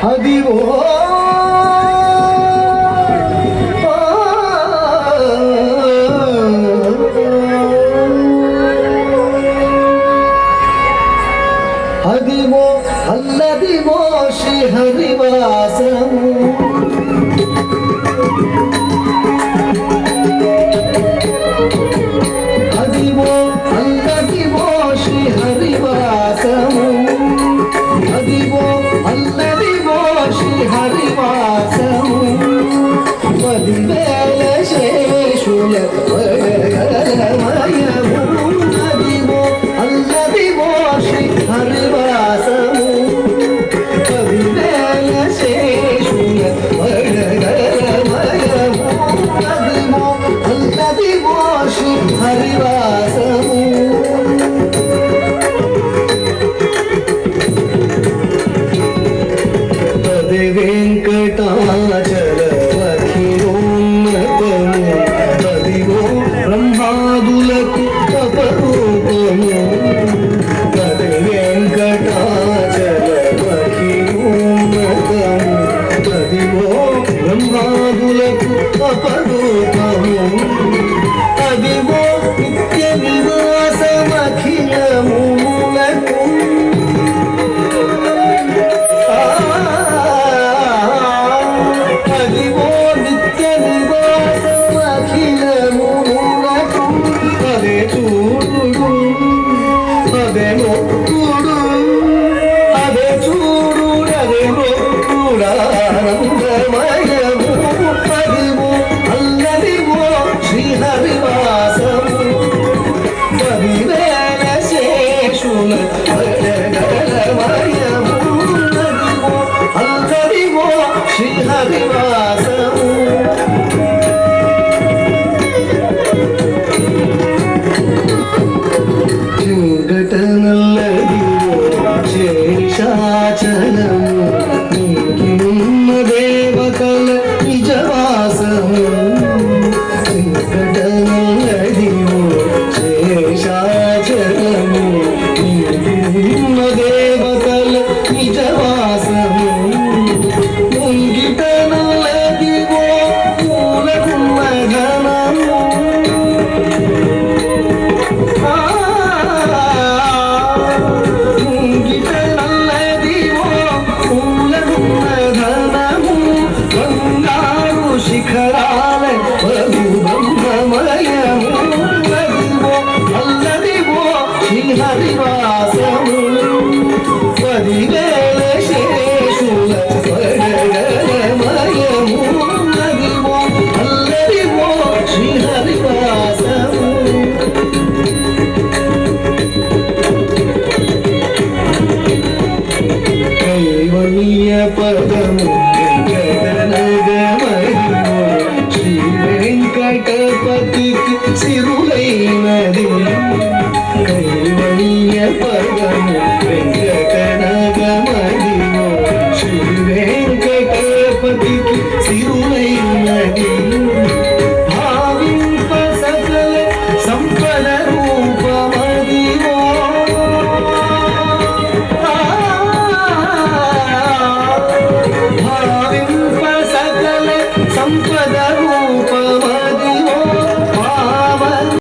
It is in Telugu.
అదివో అదివో అల్లదివో శ్రీహరివాసము అదివో అల్లదివో శ్రీహరివాసము అదివో అల్లదివో శ్రీహరివాసము పదివేల శేషుల వడగలమయము అదివో అల్లదివో శ్రీహరివాసము పదివేల శేషుల వడగలమయము అదివో అల్లదివో శ్రీహరివాసము వెంకటాచలమఖిలోన్నతము అదివో బ్రహ్మాదులకు తపరూపము అది వెంకటాచలమఖిలోన్నతము అదివో బ్రహ్మాదులకు తపరూపము అదివో నిత్య నివాసమఖిలములకు అదివో నిత్య నివాసమఖిలములకు అదే చూడు అదే మొక్కుడు అదే చూడు అదే మొక్కుడానందమయము అదివో అల్లదివో శ్రీహరివాసము పదివేల శేషుల వడగలమయము అదివో అల్లదివో శ్రీహరివాసము ఘటనల్లదివో శేషాచలము నీకిన్న దేవతల నిజవాసము ఘటనల్లదివో శేషాచలము నీకిన్న దేవతల నిజవాసము ముంగిటనల్లదివో పూలకున్న ఘనము ముంగిటనల్లదివో పూలకున్న ఘనము బంగారు శిఖరాల బ్రహ్మమయము అదివో అల్లదివో శ్రీహరివాసము పదివేల శేషుల వడగలమయము అదివో అల్లదివో శ్రీహరివాసము కైవల్య పదము వెంకటనగమదివో శ్రీ వెంకటపతికి సిరులైనది కైవల్య పదము వెంకటనగమదివో శ్రీ వెంకటపతికి సిరులైనది భావింప సకల సంపద రూపమదివో భావింప సకల సంపద